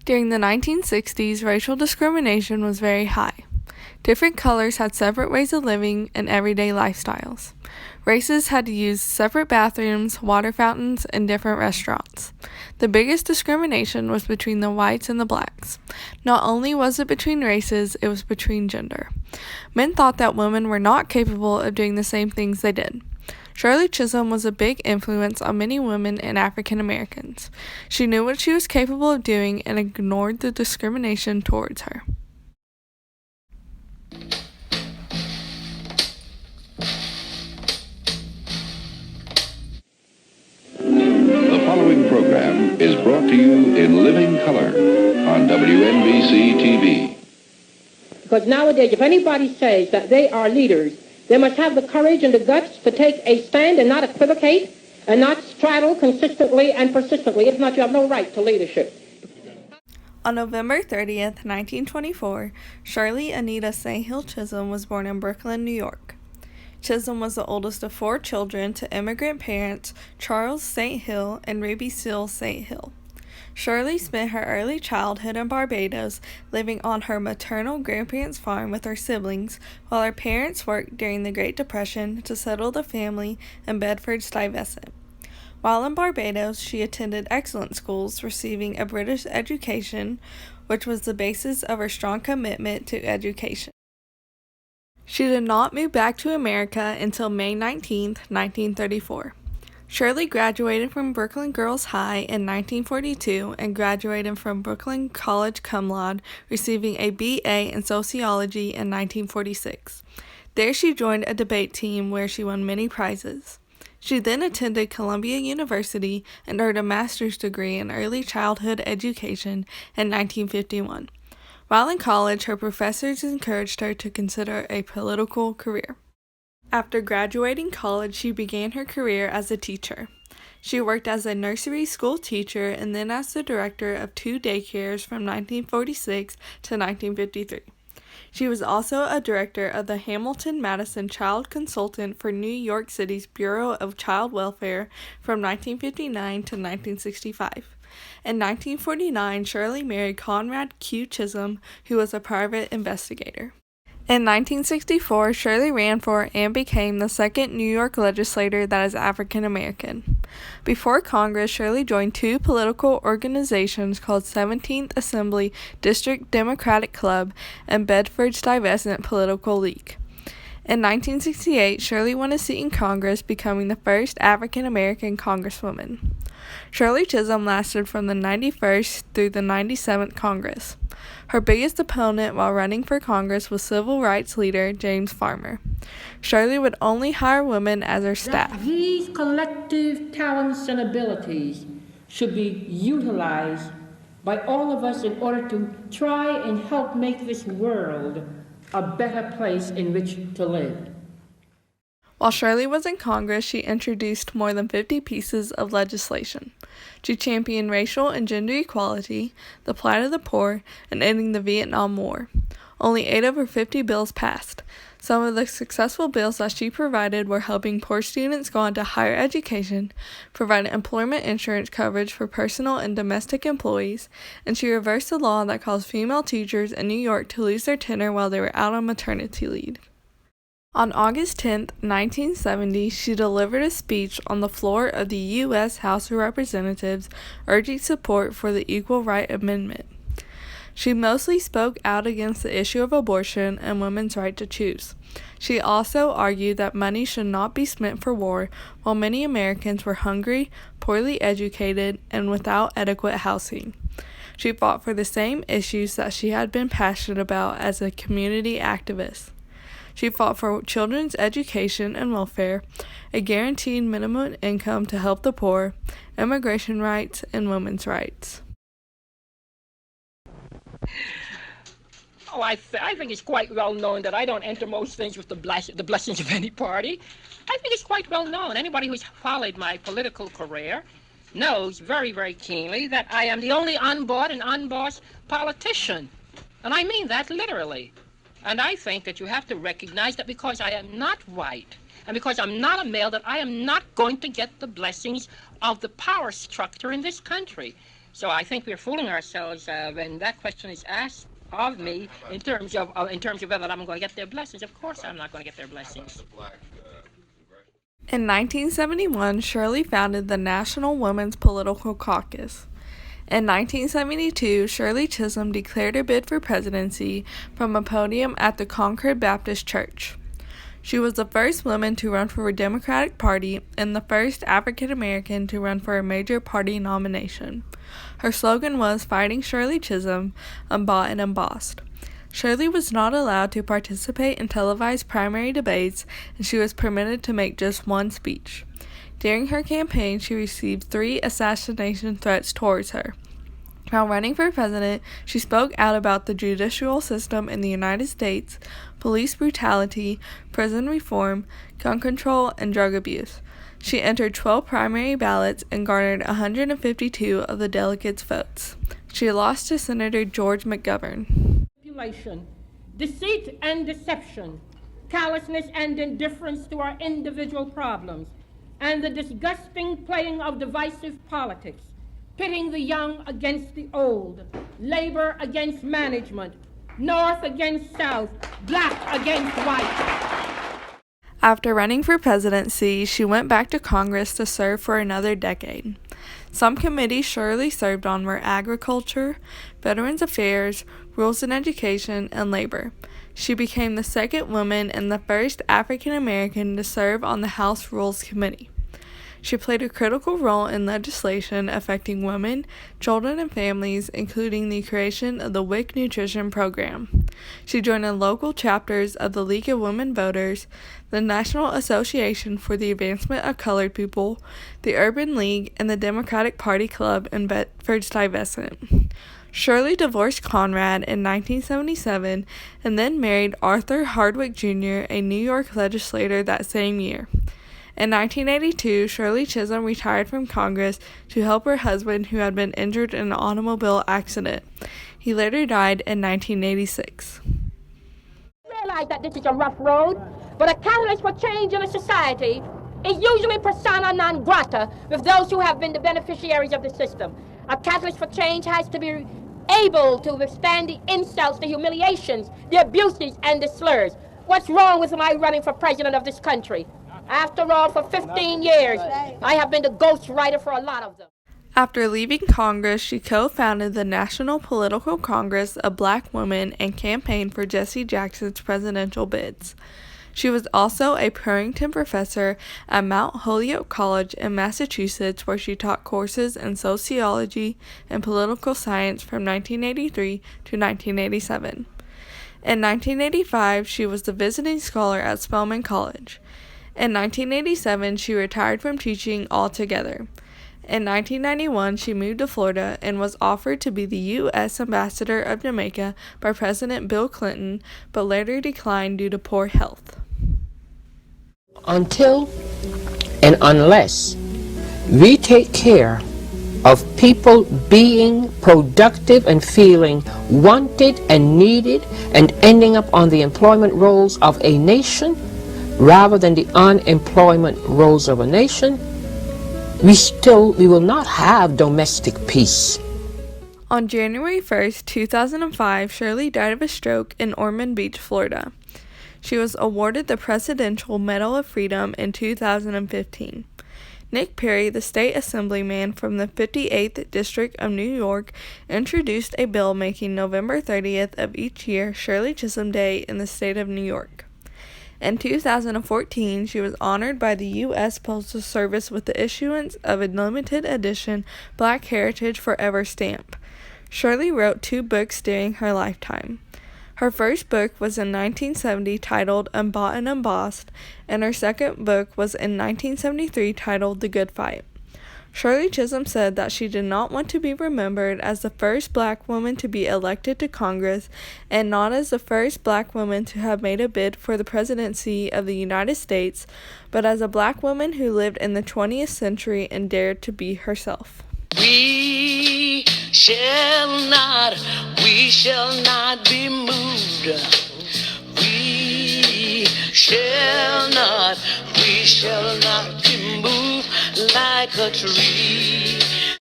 During the 1960s, racial discrimination was very high. Different colors had separate ways of living and everyday lifestyles. Races had to use separate bathrooms, water fountains, and different restaurants. The biggest discrimination was between the whites and the blacks. Not only was it between races, it was between gender. Men thought that women were not capable of doing the same things they did. Shirley Chisholm was a big influence on many women and African Americans. She knew what she was capable of doing and ignored the discrimination towards her. The following program is brought to you in living color on WNBC TV. Because nowadays, if anybody says that they are leaders, they must have the courage and the guts to take a stand and not equivocate and not straddle consistently and persistently. If not, you have no right to leadership. On November 30th, 1924, Shirley Anita St. Hill Chisholm was born in Brooklyn, New York. Chisholm was the oldest of 4 children to immigrant parents Charles St. Hill and Ruby Seal St. Hill. Shirley spent her early childhood in Barbados, living on her maternal grandparents' farm with her siblings, while her parents worked during the Great Depression to settle the family in Bedford-Stuyvesant. While in Barbados, she attended excellent schools, receiving a British education, which was the basis of her strong commitment to education. She did not move back to America until May 19, 1934. Shirley graduated from Brooklyn Girls High in 1942 and graduated from Brooklyn College cum laude, receiving a BA in sociology in 1946. There she joined a debate team where she won many prizes. She then attended Columbia University and earned a master's degree in early childhood education in 1951. While in college, her professors encouraged her to consider a political career. After graduating college, she began her career as a teacher. She worked as a nursery school teacher and then as the director of 2 daycares from 1946 to 1953. She was also a director of the Hamilton-Madison Child Consultant for New York City's Bureau of Child Welfare from 1959 to 1965. In 1949, Shirley married Conrad Q. Chisholm, who was a private investigator. In 1964, Shirley ran for and became the second New York legislator that is African American. Before Congress, Shirley joined 2 political organizations called 17th Assembly District Democratic Club and Bedford-Stuyvesant Political League. In 1968, Shirley won a seat in Congress, becoming the first African American Congresswoman. Shirley Chisholm lasted from the 91st through the 97th Congress. Her biggest opponent while running for Congress was civil rights leader James Farmer. Shirley would only hire women as her staff. These collective talents and abilities should be utilized by all of us in order to try and help make this world a better place in which to live. While Shirley was in Congress, she introduced more than 50 pieces of legislation. She championed racial and gender equality, the plight of the poor, and ending the Vietnam War. Only 8 of her 50 bills passed. Some of the successful bills that she provided were helping poor students go on to higher education, providing employment insurance coverage for personal and domestic employees, and she reversed the law that caused female teachers in New York to lose their tenure while they were out on maternity leave. On August 10, 1970, she delivered a speech on the floor of the U.S. House of Representatives urging support for the Equal Right Amendment. She mostly spoke out against the issue of abortion and women's right to choose. She also argued that money should not be spent for war, while many Americans were hungry, poorly educated, and without adequate housing. She fought for the same issues that she had been passionate about as a community activist. She fought for children's education and welfare, a guaranteed minimum income to help the poor, immigration rights, and women's rights. Oh, I think it's quite well known that I don't enter most things with the blessings of any party. I think it's quite well known. Anybody who's followed my political career knows very, very keenly that I am the only unbought and unbossed politician. And I mean that literally. And I think that you have to recognize that because I am not white and because I'm not a male, that I am not going to get the blessings of the power structure in this country. So I think we're fooling ourselves when that question is asked of me in terms of whether I'm going to get their blessings. Of course I'm not going to get their blessings. In 1971, Shirley founded the National Women's Political Caucus. In 1972, Shirley Chisholm declared her bid for presidency from a podium at the Concord Baptist Church. She was the first woman to run for a Democratic Party and the first African American to run for a major party nomination. Her slogan was "Fighting Shirley Chisholm, Unbought and Unbossed." Shirley was not allowed to participate in televised primary debates, and she was permitted to make just one speech. During her campaign, she received 3 assassination threats towards her. While running for president, she spoke out about the judicial system in the United States, police brutality, prison reform, gun control, and drug abuse. She entered 12 primary ballots and garnered 152 of the delegates' votes. She lost to Senator George McGovern. Deceit and deception, callousness and indifference to our individual problems, and the disgusting playing of divisive politics, pitting the young against the old, labor against management, North against South, black against white. After running for presidency, she went back to Congress to serve for another decade. Some committees Shirley served on were Agriculture, Veterans Affairs, Rules and Education, and Labor. She became the second woman and the first African American to serve on the House Rules Committee. She played a critical role in legislation affecting women, children, and families, including the creation of the WIC Nutrition Program. She joined in local chapters of the League of Women Voters, the National Association for the Advancement of Colored People, the Urban League, and the Democratic Party Club in Bedford-Stuyvesant. Shirley divorced Conrad in 1977 and then married Arthur Hardwick Jr., a New York legislator that same year. In 1982, Shirley Chisholm retired from Congress to help her husband, who had been injured in an automobile accident. He later died in 1986. Realize that this is a rough road, but a catalyst for change in a society is usually persona non grata with those who have been the beneficiaries of the system. A catalyst for change has to be able to withstand the insults, the humiliations, the abuses, and the slurs. What's wrong with my running for president of this country? After all, for 15 years, I have been the ghostwriter for a lot of them. After leaving Congress, she co-founded the National Political Congress of Black Women and campaigned for Jesse Jackson's presidential bids. She was also a Purrington professor at Mount Holyoke College in Massachusetts, where she taught courses in sociology and political science from 1983 to 1987. In 1985, she was the visiting scholar at Spelman College. In 1987, she retired from teaching altogether. In 1991, she moved to Florida and was offered to be the U.S. Ambassador of Jamaica by President Bill Clinton, but later declined due to poor health. Until and unless we take care of people being productive and feeling wanted and needed and ending up on the employment rolls of a nation rather than the unemployment rolls of a nation, we will not have domestic peace. On January 1st, 2005, Shirley died of a stroke in Ormond Beach, Florida. She was awarded the Presidential Medal of Freedom in 2015. Nick Perry, the state assemblyman from the 58th District of New York, introduced a bill making November 30th of each year Shirley Chisholm Day in the state of New York. In 2014, she was honored by the U.S. Postal Service with the issuance of a limited edition Black Heritage Forever stamp. Shirley wrote 2 books during her lifetime. Her first book was in 1970 titled Unbought and Unbossed, and her second book was in 1973 titled The Good Fight. Shirley Chisholm said that she did not want to be remembered as the first black woman to be elected to Congress and not as the first black woman to have made a bid for the presidency of the United States, but as a black woman who lived in the 20th century and dared to be herself. We shall not be moved. We shall not be moved like a tree.